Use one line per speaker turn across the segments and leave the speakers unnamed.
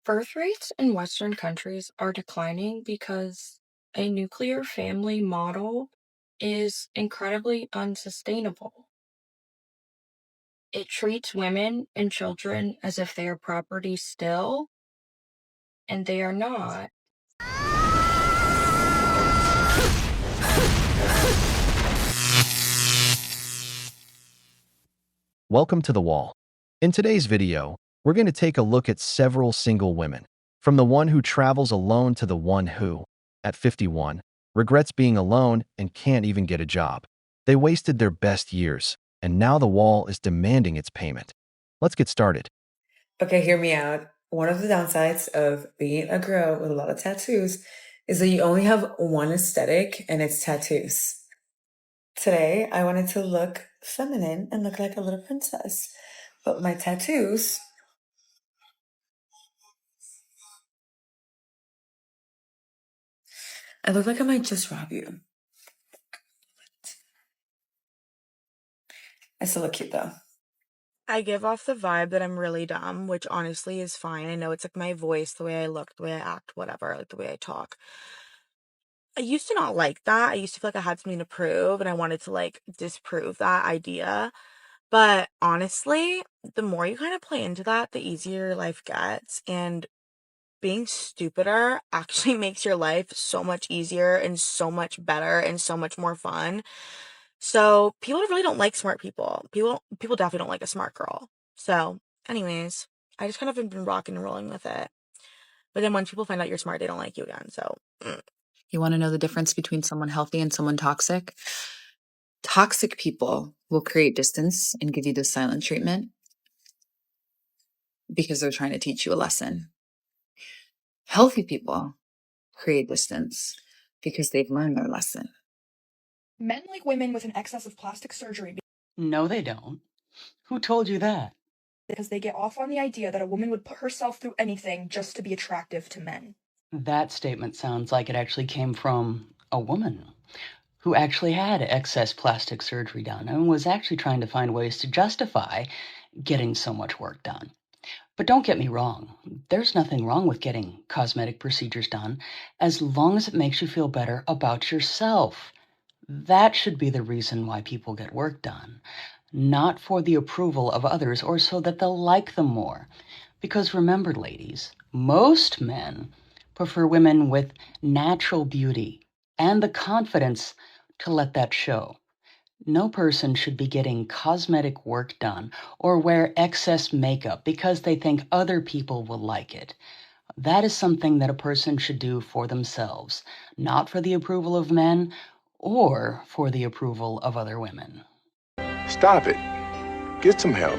Birth rates in Western countries are declining because a nuclear family model is incredibly unsustainable. It treats women and children as if they are property still, and they are not.
Welcome to The Wall. In today's video, we're going to take a look at several single women, from the one who travels alone to the one who, at 51, regrets being alone and can't even get a job. They wasted their best years, and now The Wall is demanding its payment. Let's get started.
Okay, hear me out. One of the downsides of being a girl with a lot of tattoos is that you only have one aesthetic, and it's tattoos. Today, I wanted to look feminine and look like a little princess. But my tattoos, I look like I might just rob you. I still look cute though.
I give off the vibe that I'm really dumb, which honestly is fine. I know it's like my voice, the way I look, the way I act, whatever, like the way I talk. I used to not like that. I used to feel like I had something to prove and I wanted to like disprove that idea. But honestly, the more you kind of play into that, the easier your life gets. And being stupider actually makes your life so much easier and so much better and so much more fun. So people really don't like smart people. People definitely don't like a smart girl. So anyways, I just kind of have been rocking and rolling with it. But then when people find out you're smart, they don't like you again. So
You want to know the difference between someone healthy and someone toxic? Toxic people will create distance and give you the silent treatment because they're trying to teach you a lesson. Healthy people create distance because they've learned their lesson.
Men like women with an excess of plastic surgery
No, they don't. Who told you that?
because they get off on the idea that a woman would put herself through anything just to be attractive to men.
That statement sounds like it actually came from a woman who actually had excess plastic surgery done and was actually trying to find ways to justify getting so much work done. But don't get me wrong, there's nothing wrong with getting cosmetic procedures done as long as it makes you feel better about yourself. That should be the reason why people get work done, not for the approval of others or so that they'll like them more. Because remember, ladies, most men prefer women with natural beauty and the confidence to let that show. No person should be getting cosmetic work done or wear excess makeup because they think other people will like it. That is something that a person should do for themselves, not for the approval of men or for the approval of other women.
Stop it. Get some help.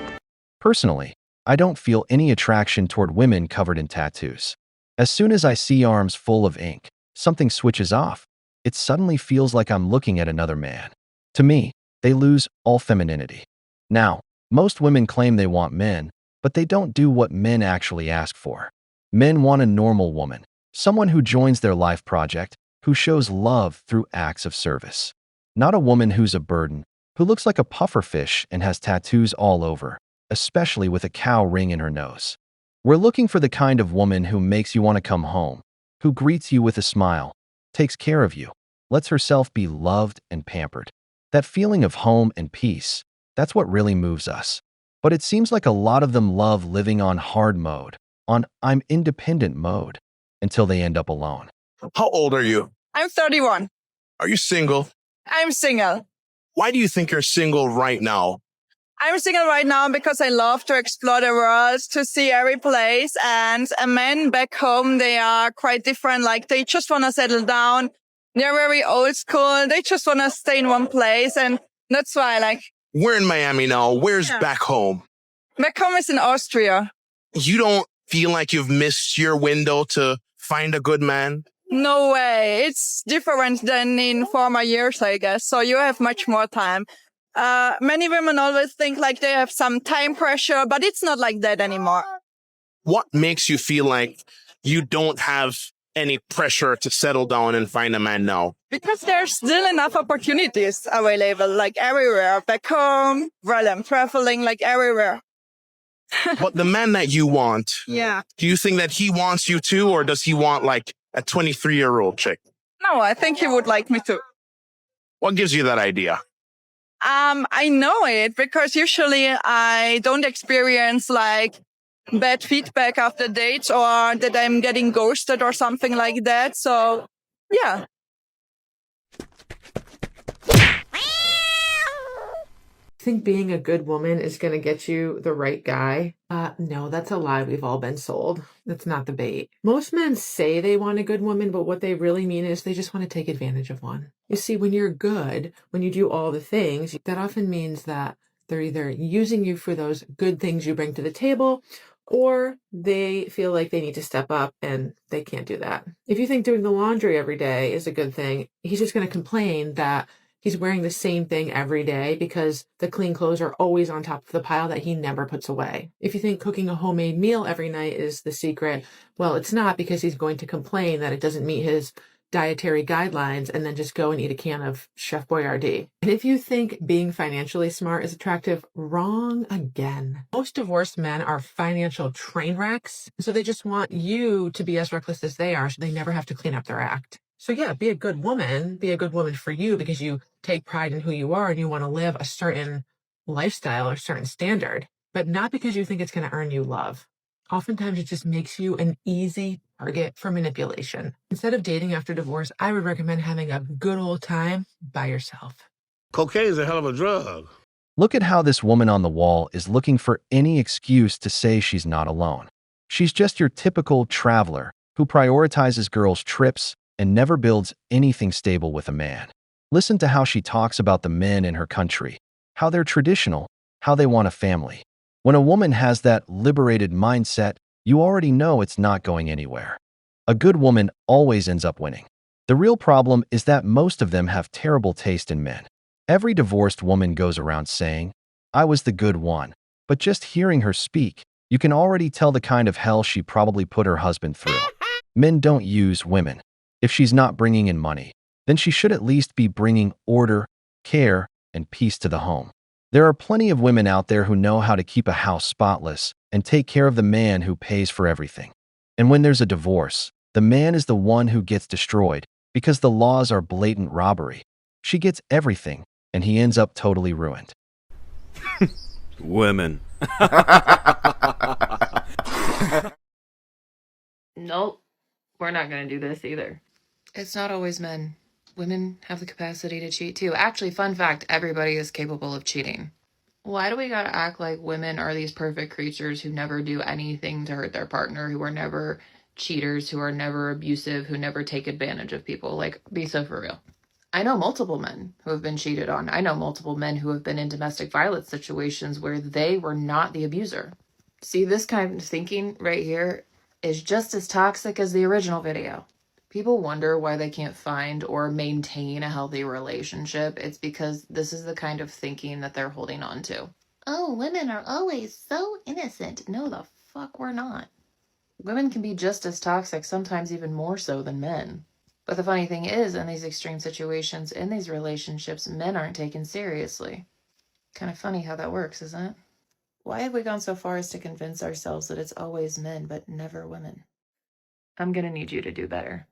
Personally, I don't feel any attraction toward women covered in tattoos. As soon as I see arms full of ink, something switches off. It suddenly feels like I'm looking at another man. To me, they lose all femininity. Now, most women claim they want men, but they don't do what men actually ask for. Men want a normal woman, someone who joins their life project, who shows love through acts of service. Not a woman who's a burden, who looks like a pufferfish and has tattoos all over, especially with a cow ring in her nose. We're looking for the kind of woman who makes you want to come home, who greets you with a smile, takes care of you, lets herself be loved and pampered. That feeling of home and peace, that's what really moves us. But it seems like a lot of them love living on hard mode, on I'm independent mode, until they end up alone.
How old are you?
I'm 31.
Are you single?
I'm single.
Why do you think you're single right now?
I'm single right now because I love to explore the world, to see every place. And men back home, they are quite different. Like they just want to settle down. They're very old school. They just want to stay in one place. And that's why
We're in Miami now. Where's
Yeah.
back home?
back home is in Austria.
You don't feel like you've missed your window to find a good man?
No way. It's different than in former years, I guess. So you have much more time. Many women always think like they have some time pressure, but it's not like that anymore.
What makes you feel like you don't have any pressure to settle down and find a man now?
Because there's still enough opportunities available, like everywhere. Back home, while I'm traveling, like everywhere.
But the man that you want,
Yeah.
do you think that he wants you too, or does he want like a 23-year-old chick?
No, I think he would like me to.
What gives you that idea?
I know it because usually I don't experience like bad feedback after dates or that I'm getting ghosted or something like that. So, yeah.
Think being a good woman is going to get you the right guy? No, that's a lie we've all been sold. That's not the bait. Most men say they want a good woman, but what they really mean is they just want to take advantage of one. You see, when you're good, when you do all the things, that often means that they're either using you for those good things you bring to the table, or they feel like they need to step up and they can't do that. If you think doing the laundry every day is a good thing, he's just going to complain that he's wearing the same thing every day because the clean clothes are always on top of the pile that he never puts away. If you think cooking a homemade meal every night is the secret, well, it's not, because he's going to complain that it doesn't meet his dietary guidelines and then just go and eat a can of Chef Boyardee. And if you think being financially smart is attractive, wrong again. Most divorced men are financial train wrecks, so they just want you to be as reckless as they are so they never have to clean up their act. So yeah, be a good woman for you because you take pride in who you are and you want to live a certain lifestyle or certain standard, but not because you think it's going to earn you love. Oftentimes it just makes you an easy target for manipulation. Instead of dating after divorce, I would recommend having a good old time by yourself.
Cocaine is a hell of a drug.
Look at how this woman on the wall is looking for any excuse to say she's not alone. She's just your typical traveler who prioritizes girls' trips and never builds anything stable with a man. Listen to how she talks about the men in her country, how they're traditional, how they want a family. When a woman has that liberated mindset, you already know it's not going anywhere. A good woman always ends up winning. The real problem is that most of them have terrible taste in men. Every divorced woman goes around saying, "I was the good one," but just hearing her speak, you can already tell the kind of hell she probably put her husband through. Men don't use women. If she's not bringing in money, then she should at least be bringing order, care, and peace to the home. There are plenty of women out there who know how to keep a house spotless and take care of the man who pays for everything. And when there's a divorce, the man is the one who gets destroyed because the laws are blatant robbery. She gets everything, and he ends up totally ruined.
Women.
Nope, we're not going to do this either. It's not always men. Women have the capacity to cheat too. Actually, fun fact, everybody is capable of cheating. Why do we gotta act like women are these perfect creatures who never do anything to hurt their partner, who are never cheaters, who are never abusive, who never take advantage of people? Like, be so for real. I know multiple men who have been cheated on. I know multiple men who have been in domestic violence situations where they were not the abuser. See, this kind of thinking right here is just as toxic as the original video. People wonder why they can't find or maintain a healthy relationship. It's because this is the kind of thinking that they're holding on to. Oh, women are always so innocent. No, the fuck we're not. Women can be just as toxic, sometimes even more so than men. But the funny thing is, in these extreme situations, in these relationships, men aren't taken seriously. Kind of funny how that works, isn't it? Why have we gone so far as to convince ourselves that it's always men, but never women? I'm gonna need you to do better.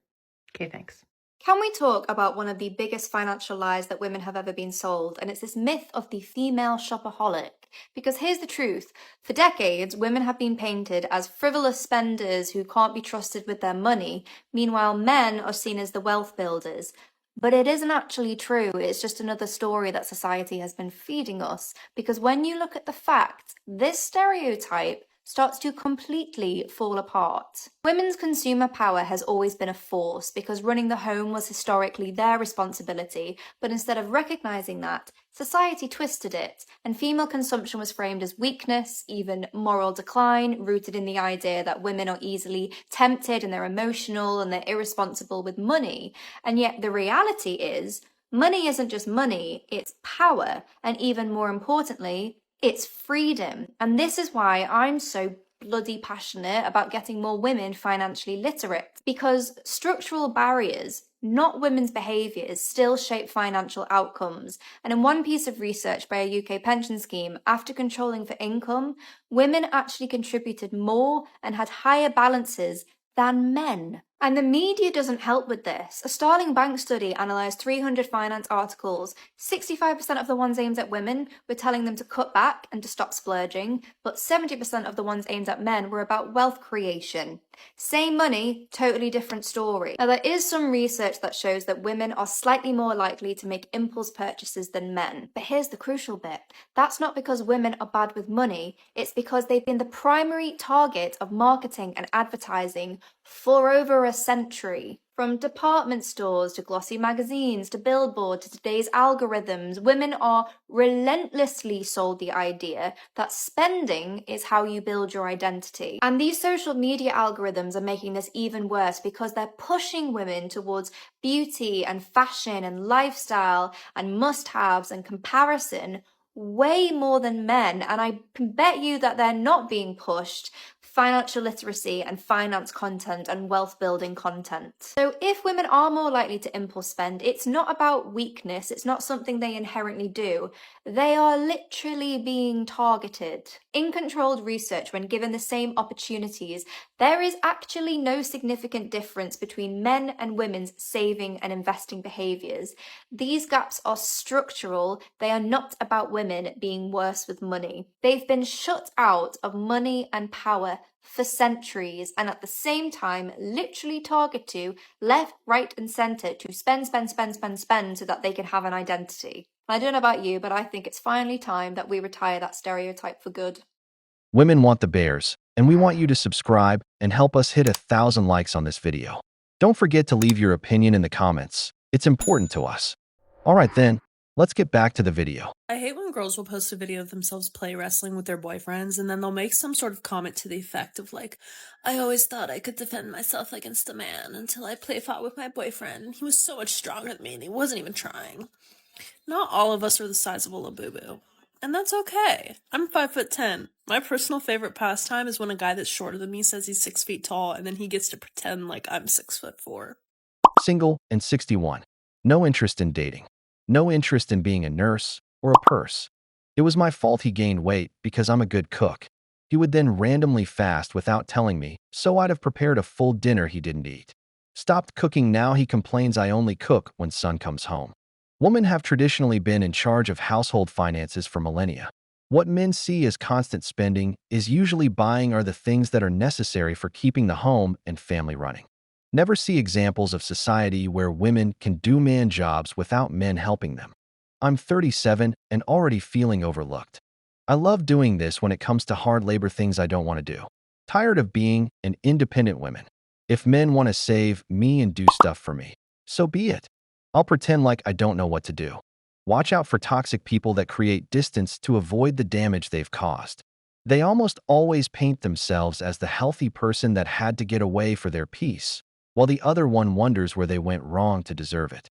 Okay, thanks.
Can we talk about one of the biggest financial lies that women have ever been sold? And it's this myth of the female shopaholic. Because here's the truth. For decades, women have been painted as frivolous spenders who can't be trusted with their money. Meanwhile, men are seen as the wealth builders. But it isn't actually true. It's just another story that society has been feeding us. Because when you look at the facts, this stereotype starts to completely fall apart. Women's consumer power has always been a force because running the home was historically their responsibility, but instead of recognizing that, society twisted it, and female consumption was framed as weakness, even moral decline, rooted in the idea that women are easily tempted and they're emotional and they're irresponsible with money. And yet the reality is, money isn't just money, it's power, and even more importantly, it's freedom. And this is why I'm so bloody passionate about getting more women financially literate, because structural barriers not women's behaviours, still shape financial outcomes. And in one piece of research by a UK pension scheme, after controlling for income, women actually contributed more and had higher balances than men. And the media doesn't help with this. A Starling Bank study analysed 300 finance articles. 65% of the ones aimed at women were telling them to cut back and to stop splurging, but 70% of the ones aimed at men were about wealth creation. Same money, totally different story. Now, there is some research that shows that women are slightly more likely to make impulse purchases than men. But here's the crucial bit. That's not because women are bad with money, it's because they've been the primary target of marketing and advertising for over a century. From department stores to glossy magazines to Billboard to today's algorithms, women are relentlessly sold the idea that spending is how you build your identity. And these social media algorithms are making this even worse because they're pushing women towards beauty and fashion and lifestyle and must-haves and comparison way more than men. And I can bet you that they're not being pushed financial literacy and finance content and wealth building content. So if women are more likely to impulse spend, it's not about weakness, it's not something they inherently do. They are literally being targeted. In controlled research, when given the same opportunities, there is actually no significant difference between men and women's saving and investing behaviours. These gaps are structural, they are not about women being worse with money. They've been shut out of money and power for centuries, and at the same time literally target to left, right and centre to spend so that they can have an identity. I don't know about you, but I think it's finally time that we retire that stereotype for good.
Women want the bears, and we want you to subscribe and help us hit 1,000 likes on this video. Don't forget to leave your opinion in the comments. It's important to us. Alright then, let's get back to the video.
I hate when girls will post a video of themselves play wrestling with their boyfriends and then they'll make some sort of comment to the effect of like, I always thought I could defend myself against a man until I fought with my boyfriend and he was so much stronger than me and he wasn't even trying. Not all of us are the size of a Labubu. And that's okay. I'm 5'10". My personal favorite pastime is when a guy that's shorter than me says he's 6 feet tall and then he gets to pretend like I'm 6'4".
Single and 61. No interest in dating. No interest in being a nurse or a purse. It was my fault he gained weight because I'm a good cook. He would then randomly fast without telling me, so I'd have prepared a full dinner he didn't eat. Stopped cooking, now he complains I only cook when son comes home. Women have traditionally been in charge of household finances for millennia. What men see as constant spending is usually buying are the things that are necessary for keeping the home and family running. Never see examples of society where women can do man jobs without men helping them. I'm 37 and already feeling overlooked. I love doing this when it comes to hard labor things I don't want to do. Tired of being an independent woman. If men want to save me and do stuff for me, so be it. I'll pretend like I don't know what to do. Watch out for toxic people that create distance to avoid the damage they've caused. They almost always paint themselves as the healthy person that had to get away for their peace, while the other one wonders where they went wrong to deserve it.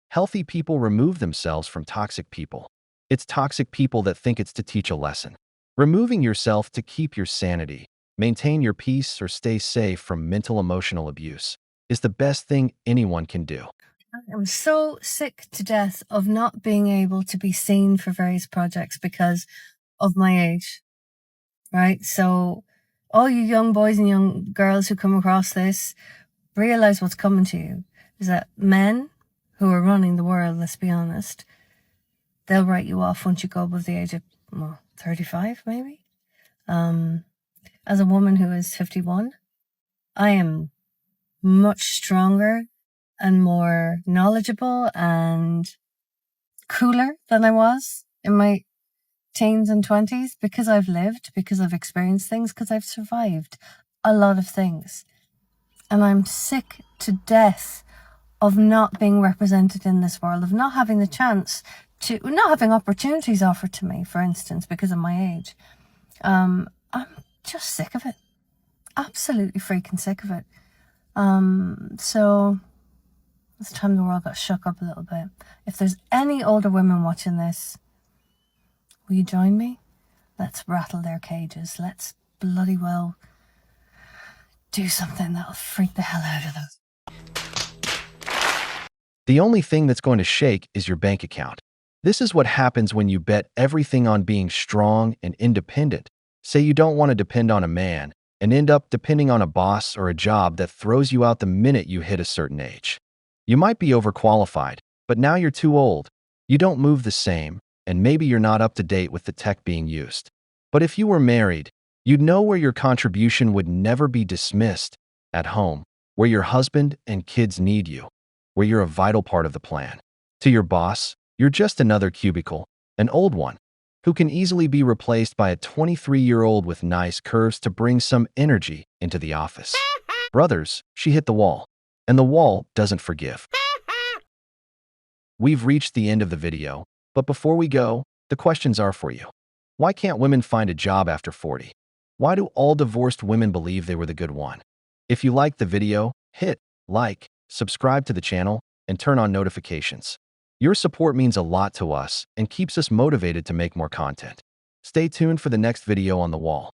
Healthy people remove themselves from toxic people. It's toxic people that think it's to teach a lesson. Removing yourself to keep your sanity, maintain your peace, or stay safe from mental emotional abuse is the best thing anyone can do.
I'm so sick to death of not being able to be seen for various projects because of my age, right? So all you young boys and young girls who come across this, realize what's coming to you is that men who are running the world, let's be honest, they'll write you off once you go above the age of 35 maybe. As a woman who is 51, I am much stronger and more knowledgeable and cooler than I was in my teens and 20s because I've lived, because I've experienced things, because I've survived a lot of things. And I'm sick to death of not being represented in this world, of not having the chance to, not having opportunities offered to me, for instance, because of my age. I'm just sick of it. Absolutely freaking sick of it. So it's time the world got shook up a little bit. If there's any older women watching this, will you join me? Let's rattle their cages. Let's bloody well do something that'll freak the hell out of them.
The only thing that's going to shake is your bank account. This is what happens when you bet everything on being strong and independent. Say you don't want to depend on a man and end up depending on a boss or a job that throws you out the minute you hit a certain age. You might be overqualified, but now you're too old. You don't move the same, and maybe you're not up to date with the tech being used. But if you were married, you'd know where your contribution would never be dismissed. At home, where your husband and kids need you, where you're a vital part of the plan. To your boss, you're just another cubicle, an old one, who can easily be replaced by a 23-year-old with nice curves to bring some energy into the office. Brothers, she hit the wall, and the wall doesn't forgive. We've reached the end of the video, but before we go, the questions are for you. Why can't women find a job after 40? Why do all divorced women believe they were the good one? If you liked the video, hit like, subscribe to the channel, and turn on notifications. Your support means a lot to us and keeps us motivated to make more content. Stay tuned for the next video on the wall.